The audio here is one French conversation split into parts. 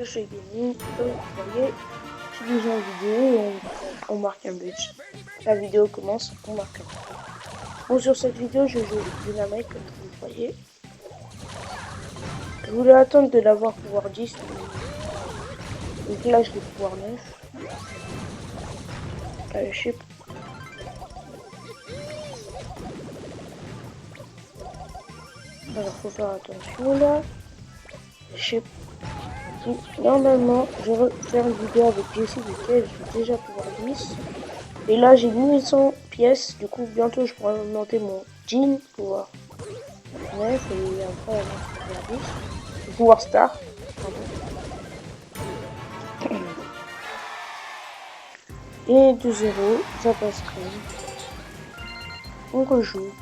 Je suis gaming, comme vous voyez, je suis déjà en vidéo et on marque un but. La vidéo commence, on marque un but. Bon, sur cette vidéo, je joue Dynamite, comme vous voyez. Je voulais attendre de l'avoir pouvoir 10, donc là je l'ai pouvoir 9. Je sais pas. Alors faut faire attention là. Je sais pas. Normalement, je vais faire une vidéo avec Jessie duquel je vais déjà pouvoir 10. Et là j'ai 1100 pièces, du coup bientôt je pourrai augmenter mon jean pouvoir 9 et après avoir pouvoir 10. Pouvoir star. Pardon. Et de 0, ça passe crème. On rejoue.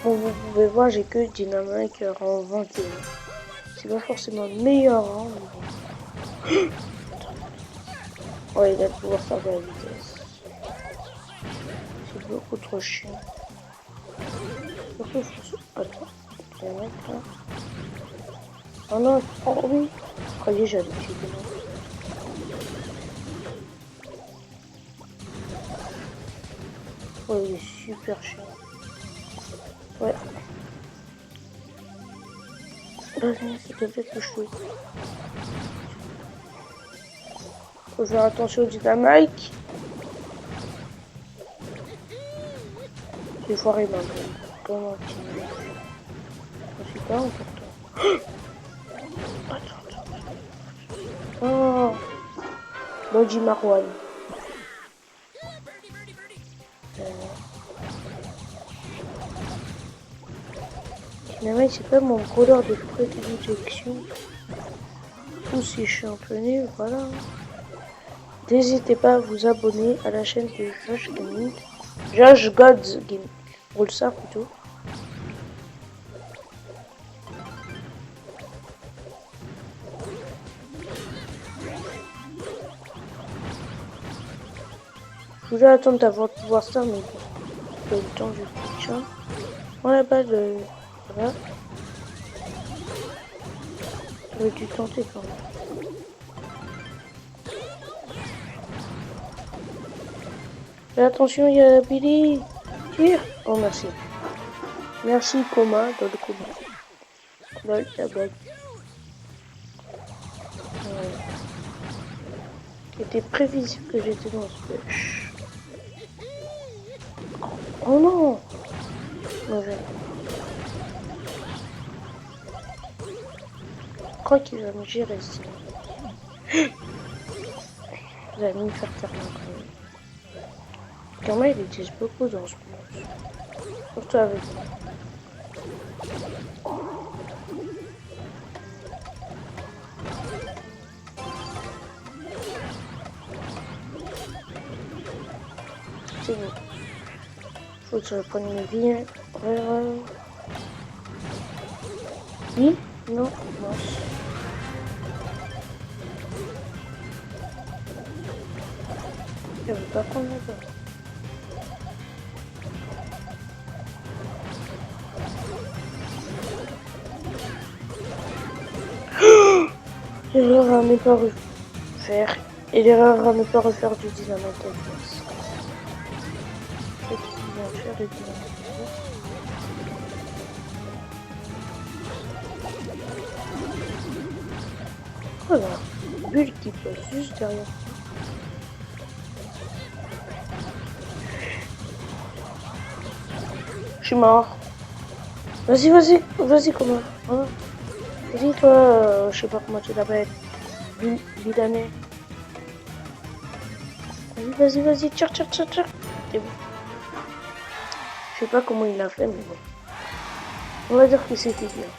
Bon, vous pouvez voir, j'ai que Dynamite en 21. C'est pas forcément le meilleur rang, mais bon. Ouais, il a le pouvoir faire de la vitesse. C'est beaucoup trop chiant. Attends, je vais mettre là. Oh non, oh oui. Croyez, j'avais dit que non. Oh, il est super chiant. Ouais. Vas-y, s'il te plaît, touche-le. Faut faire attention au Dynamite. J'ai foiré ma gueule. Comment tu me dis? Je suis pas important. Attends. Oh. Body Marwan. Dynamite, c'est pas mon couleur de prédilection. Tous ces championnats, voilà. N'hésitez pas à vous abonner à la chaîne de Josh Gaming. Josh Gods Gaming. Pour le ça plutôt. Je voulais attendre d'avoir pouvoir ça, mais bon, le temps je fais ça. On n'a pas de. Voilà. J'aurais dû tenter quand même. Mais attention, il y a Billy. Tire. Oh, merci. Merci, coma, dans le coma. Lol, la blague. C'était prévisible que j'étais dans ce push. Oh non. Mauvais. Je crois qu'il va me gérer ça. Il va me faire taire quand même. Quand même, il utilise beaucoup dans ce moment. Surtout avec moi. C'est bon. Faut que je reprenne mes vies. Ouais. Oui? Non? Mince. Je veux pas prendre la balle. L'erreur à ne pas refaire. Et l'erreur à ne pas refaire du Dynamite Advance. Qu'est-ce qu'il vient faire du Dynamite Advance? Voilà. Bulle qui passe juste derrière. Je suis mort. Vas-y, comment? Hein? Vas-y, toi, je sais pas comment tu l'appelles. Bidané. Vas-y, tire. C'est bon. Je sais pas comment il a fait, mais bon. On va dire que c'était bien.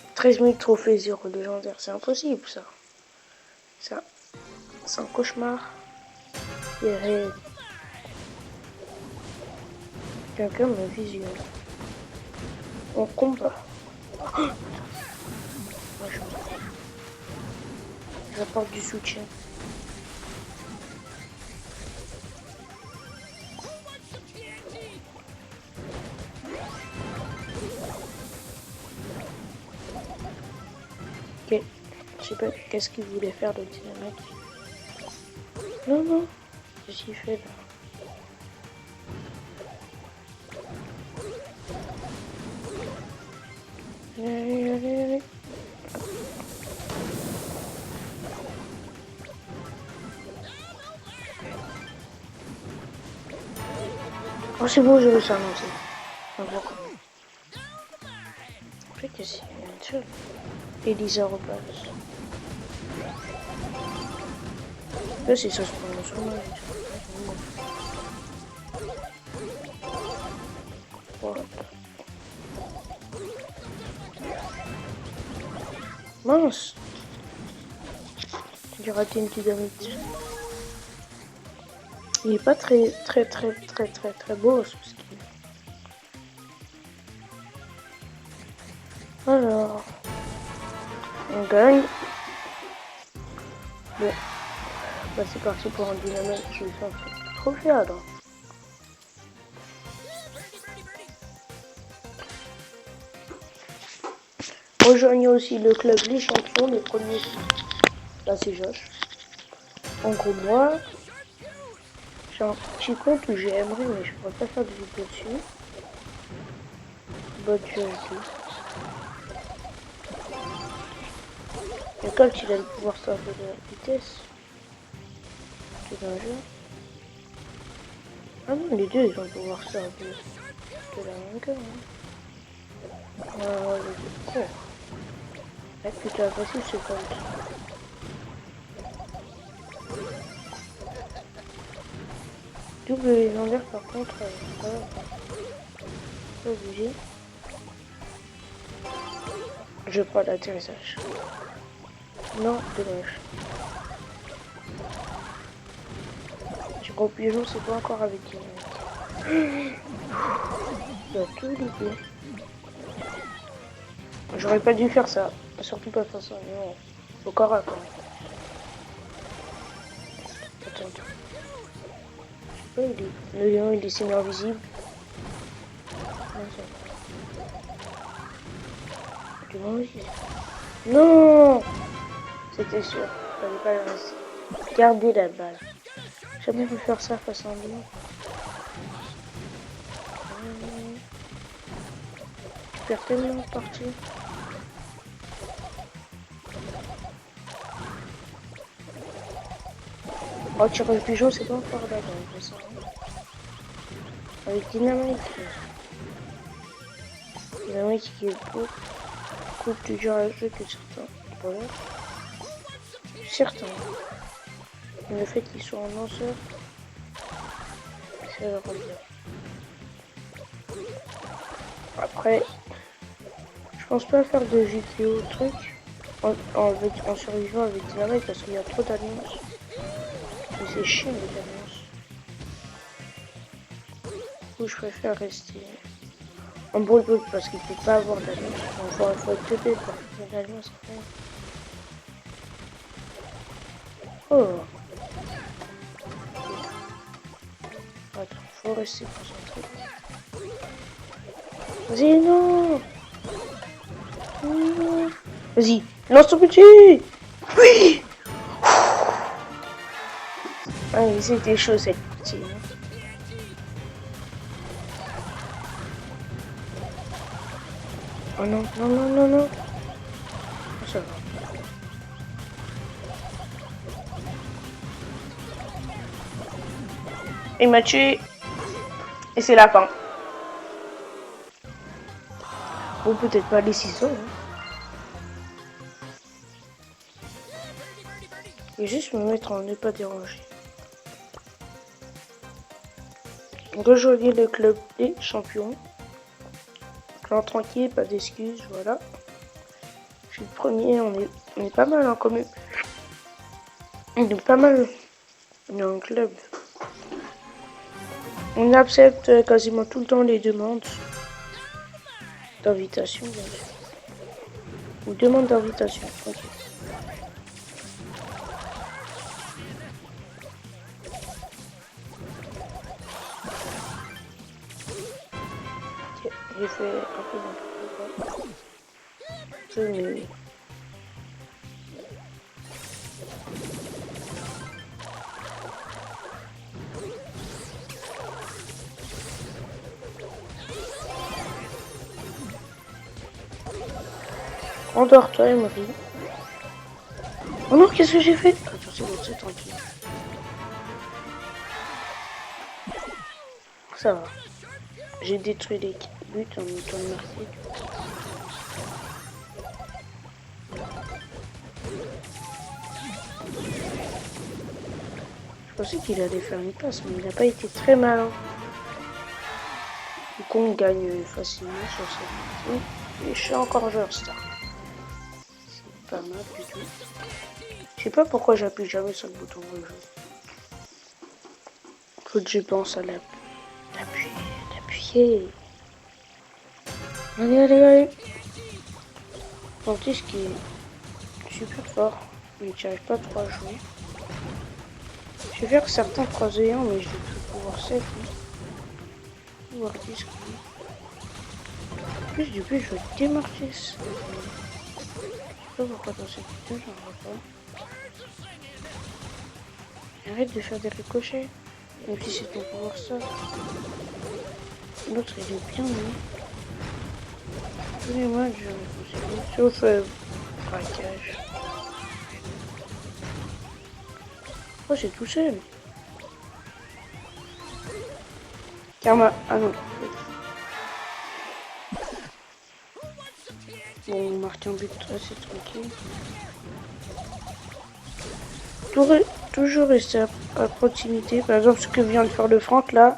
« 13 000 trophées 0 légendaire, c'est impossible ça. Ça, c'est un cauchemar. C'est réel. Quelqu'un me visionne. On combat. J'apporte du soutien. Ok. Je sais pas qu'est-ce qu'il voulait faire le dynamite. Non, non. Qu'est-ce qu'il fait là? Allez, allez, allez. Oh, c'est bon, je veux ça, non, c'est bon. Après, qu'est-ce qu'il y a une seule? Elisa repasse. Là, c'est ça se prononce comment? Mince! J'ai raté une dynamite. Il est pas très beau ce ski. Alors, on gagne. Bon, bah c'est parti pour un dynamite. Je vais faire un trophée alors. Rejoignez aussi le club Les Champions, les premiers. Là c'est Josh. En gros moi, j'ai un petit compte où j'aimerais mais je pourrais pas faire de vidéo dessus. Bonne chance. Le colt il a le pouvoir sortir de la vitesse. C'est un jeu. Ah non, les deux ils vont pouvoir sortir de la longueur. Ah, les deux courent. Ah putain, facile ce colt. Double légendaire par contre, voilà. Pas obligé. Je prends l'atterrissage. Non, dommage. Du gros pigeon, c'est pas encore avec dynamite. Il a tout loupé. J'aurais pas dû faire ça. Surtout pas faire ça. Non. Au corps à corps. Attends. Je sais pas, le lion il est semi-invisible. Non, c'était sûr. Fallait pas le rester. Gardez la balle. Jamais pu faire ça face à un lion. Je perds tellement de parties. Oh, tirer le pigeon, c'est pas encore là, donc ça. Avec dynamite. Dynamite qui est beaucoup plus dur à jouer que certains. Voilà. Certains. Le fait qu'ils soient en lanceur, ça leur rend bien. Après, je pense pas faire de vidéo truc en survivant avec dynamite parce qu'il y a trop d'annonces. Et c'est chiant les annonces. Du coup, je préfère rester en brut parce qu'il ne peut pas avoir d'annonces. Enfin, il faut être teubé pour faire une annonce. Oh! Attends, faut rester concentré. Vas-y, non! Non. Vas-y, lance ton petit! Oui! Ah, c'était chaud cette partie. Oh non, non, non, non, non. Ça va. Il m'a tué. Et c'est la fin. Ou peut-être pas les 6 ans. Hein. Je vais juste me mettre en ne pas déranger. Rejoignez le club des champions. Clan tranquille, pas d'excuses, voilà. Je suis le premier, on est pas mal hein, quand même. On est pas mal dans le club. On accepte quasiment tout le temps les demandes d'invitation. Ou demandes d'invitation. Okay. J'ai fait un peu n'importe quoi. Je me... Endors-toi, Emery. Oh non, qu'est-ce que j'ai fait? Attends, c'est bon, c'est tranquille. Ça va. J'ai détruit les buts en même temps de marquer. Je pensais qu'il allait faire une passe, mais il n'a pas été très malin. Du coup, on gagne facilement sur cette partie. Et je suis encore joueur star. C'est pas mal du tout. Je sais pas pourquoi j'appuie jamais sur le bouton rouge. Faut que je pense à l'appuyer. Allez, allez, allez. Mortis qui est super fort, mais qui n'arrive pas trop à jouer. Je vais faire certains 3v1, mais je vais pouvoir 7. Mortis qui... En plus, du coup, je vais démarquer. Je sais pas pourquoi dans cette vidéo, j'en vois pas. Arrête de faire des ricochets. Même si c'est ton pouvoir ça. L'autre, il est bien, lui. Tous les matchs, je vais sauf braquage. Oh, c'est tout seul. Karma. Ah non. Bon, on marque un but assez tranquille. Toujours rester à proximité. Par exemple, ce que vient de faire le Franck là,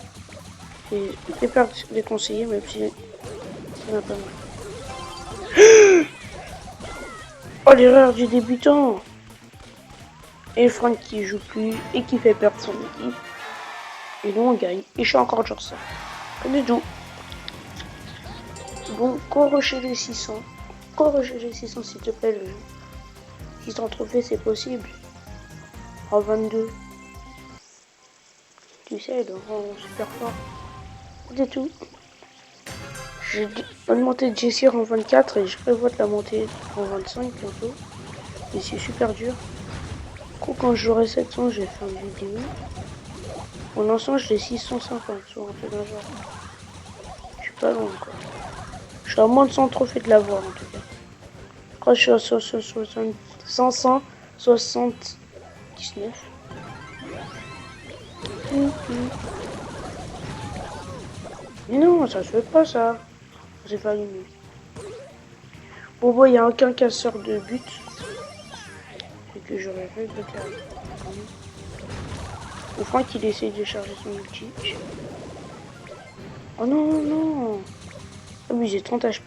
c'est hyper déconseillé, même si ça n'a pas mal. Oh, l'erreur du débutant! Et le Franck qui joue plus et qui fait perdre son équipe. Et nous on gagne. Et je suis encore genre ça. Comme du tout. Bon, corrocher les 600. Corrocher les 600 s'il te plaît. Le 600 trophées c'est possible. En 22. Tu sais, le rend super fort. C'est tout. J'ai augmenté Jessie en 24 et je prévois de la monter en 25 bientôt. Et c'est super dur. Du coup, quand j'aurai 700, je vais faire une vidéo. Pour l'instant, j'ai 650 sur un peu d'un genre. Je suis pas loin quoi. Je suis à moins de 100 trophées de l'avoir en tout cas. Je crois que je suis à 579. Mais non, ça se fait pas ça. C'est pas allumé. Bon, bon, il n'y a aucun casseur de but. C'est que j'aurais fait de faire. Le Franck il essaye de charger son ulti. Oh non, non, non. Ah oui, j'ai 30 HP.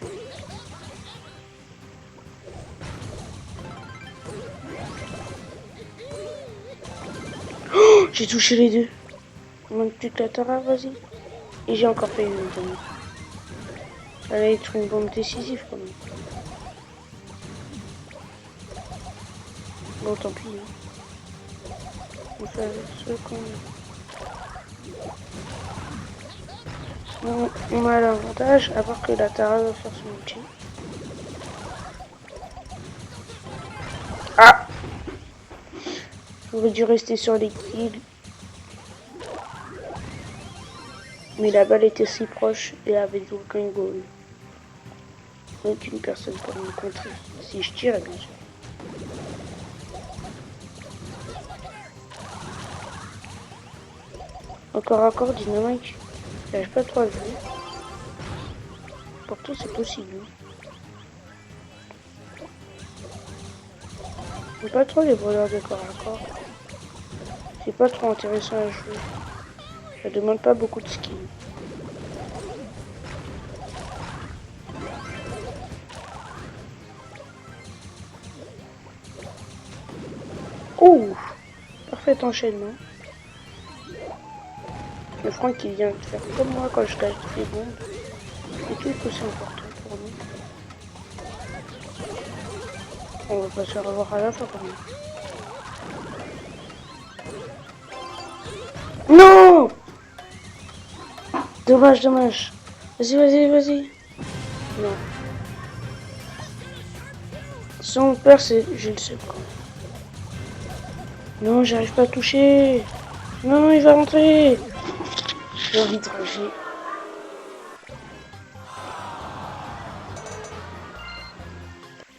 Oh, j'ai touché les deux. Il manque plus que la Tara, vas-y. Et j'ai encore fait une bombe. Ça allait être une bombe décisive quand même. Bon, tant pis. Hein. On fait avec ce qu'on a. On a l'avantage, à part que la Tara va faire son ulti. Ah! J'aurais dû rester sur les kills. Mais la balle était si proche et avait aucun goal. Aucune personne pour me contrer. Si je tire, bien sûr. Encore Dynamite. J'arrive pas trop à jouer. Pourtant c'est possible. J'aime pas trop les voleurs de corps à corps. C'est pas trop intéressant à jouer. Ça demande pas beaucoup de skill. Ouh! Parfait enchaînement. Le Franck qui vient de faire comme moi quand je cache des bombes. Et tout est aussi important pour nous. On va pas se faire avoir à la fin quand même. Non! Dommage, dommage. Vas-y, vas-y, vas-y. Non. Son père, c'est... Je le sais pas. Non, j'arrive pas à toucher. Non, il va rentrer. J'ai envie de rager.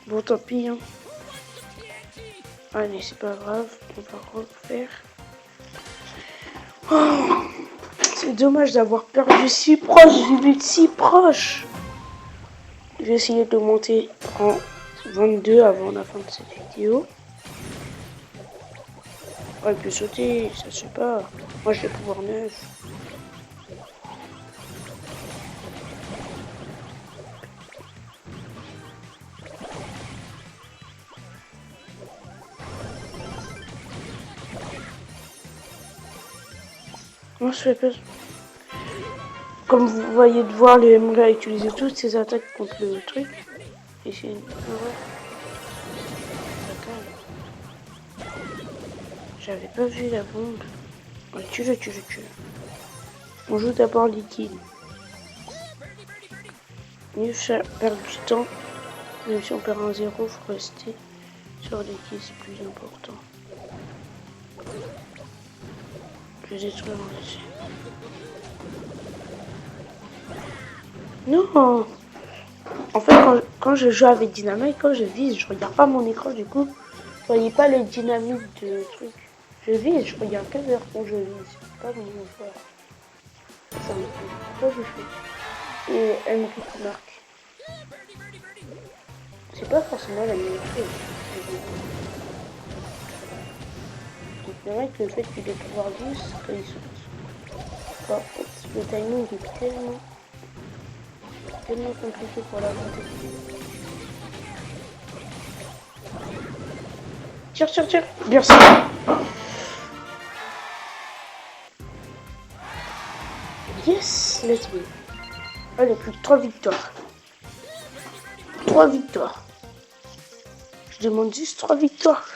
Bon, tant pis. Hein. Allez, c'est pas grave. On va refaire. Oh, c'est dommage d'avoir perdu si proche du but, si proche. Je vais essayer de monter en 22 avant la fin de cette vidéo. Oh, il peut sauter, ça se pas. Moi, je vais pouvoir 9. Moi, je fais pas... Comme vous voyez de voir, le Emerald a utilisé toutes ses attaques contre le truc. Et c'est une erreur. J'avais pas vu la bombe. Oh, tue-le. On joue d'abord liquide. Mieux faire perdre du temps. Même si on perd un 0, faut rester sur liquide, c'est plus important. Je vais détruire un dessus. Non! En fait, quand je joue avec Dynamite, quand je vise, je regarde pas mon écran, du coup, je voyais pas les dynamiques de trucs. Je vise, je regarde que vers quand je vise, pas mon joueur. Ça me fait. Pourquoi je fais? Et Emery qui marque. C'est pas forcément la meilleure chose. Dynamite, le fait qu'il ait pouvoir 10, quand il saute. Par contre, le timing est tellement compliqué pour la montée. Tire. Merci. Yes, let's go. Allez, plus que 3 victoires. 3 victoires. Je demande juste 3 victoires.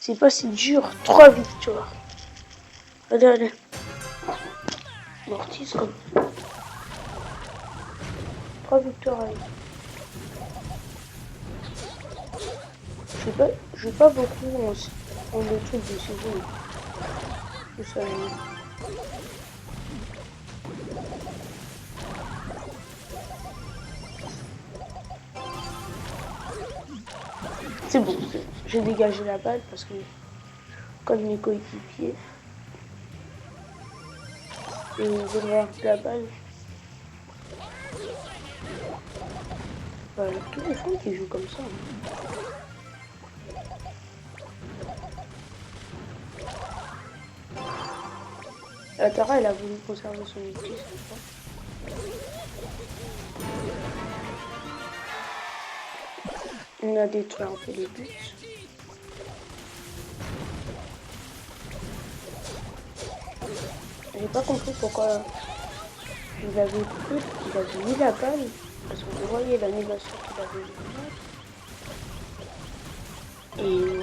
C'est pas si dur. 3 victoires. Allez. Mortis comme. 3 victoires, allez. Je vais pas beaucoup en le truc de saison. C'est ça. C'est bon, j'ai dégagé la balle parce que comme mes coéquipiers et derrière la balle, voilà, tous les fans qui jouent comme ça. La Tara, elle a voulu conserver son outil, c'est ça. On a détruit un peu les buts. J'ai pas compris pourquoi il avait mis la balle. Parce que vous voyez l'animation qu'il avait mis. Et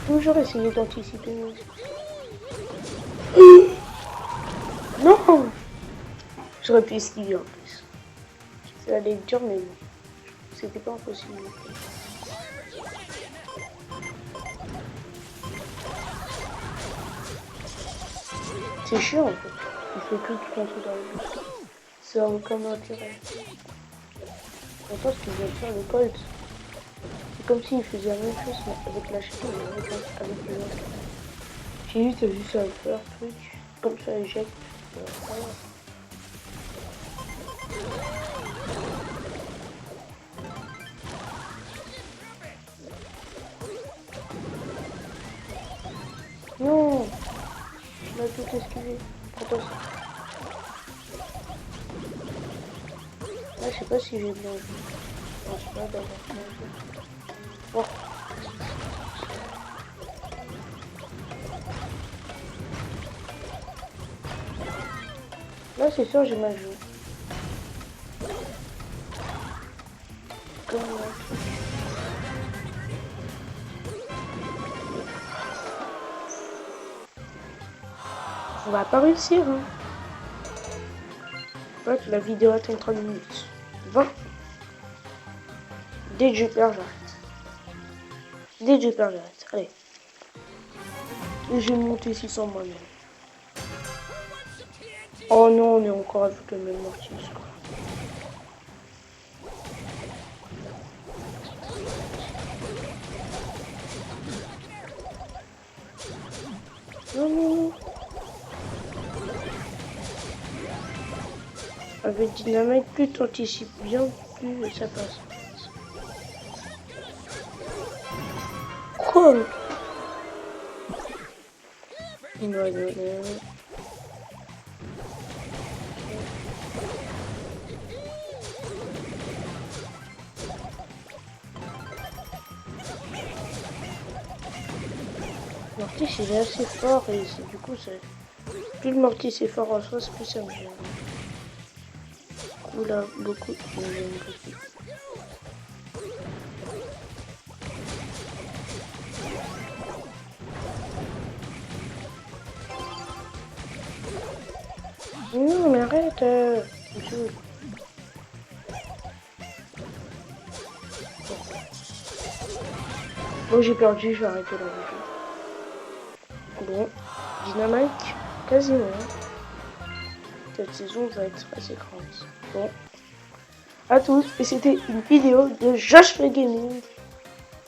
toujours essayer d'anticiper. Non! J'aurais pu esquiver en plus. Ça allait être dur, mais bon. C'était pas impossible. C'est chiant en fait. Il fait que tout rentrer dans le but. Ça n'a aucun intérêt. Pourtant, ce qu'il vient de faire le Colt, c'est comme s'il faisait la même chose mais avec la chute et avec le lance. J'ai juste vu ça faire truc. Comme ça, éjecte. Voilà. Non! Je l'ai tout esquivé. Attention. Là, je sais pas si j'ai bien joué. Je pense pas d'avoir bien joué. Bon. Là, c'est sûr, j'ai mal joué. Comme un truc. On va pas réussir, hein. Ouais, la vidéo atteint 30 minutes. 20. Dès que je perds, j'arrête. Dès que je perds, j'arrête. Allez. Et je vais monter 600 moi-même. Oh non, on est encore avec le même mortier. Non, non, non. Avec Dynamite, plus tu anticipes bien, plus ça passe. Quoi? Non, non, non. Mortis il est assez fort et du coup plus le Mortis est fort en soi, plus ça me gêne. Du coup là beaucoup me gêne beaucoup. Non mais arrête monsieur. Bon j'ai perdu, je vais arrêter la vidéo. Bon, Dynamite, quasiment. Cette saison va être assez grande. Bon. À tous, et c'était une vidéo de Josh le Gaming.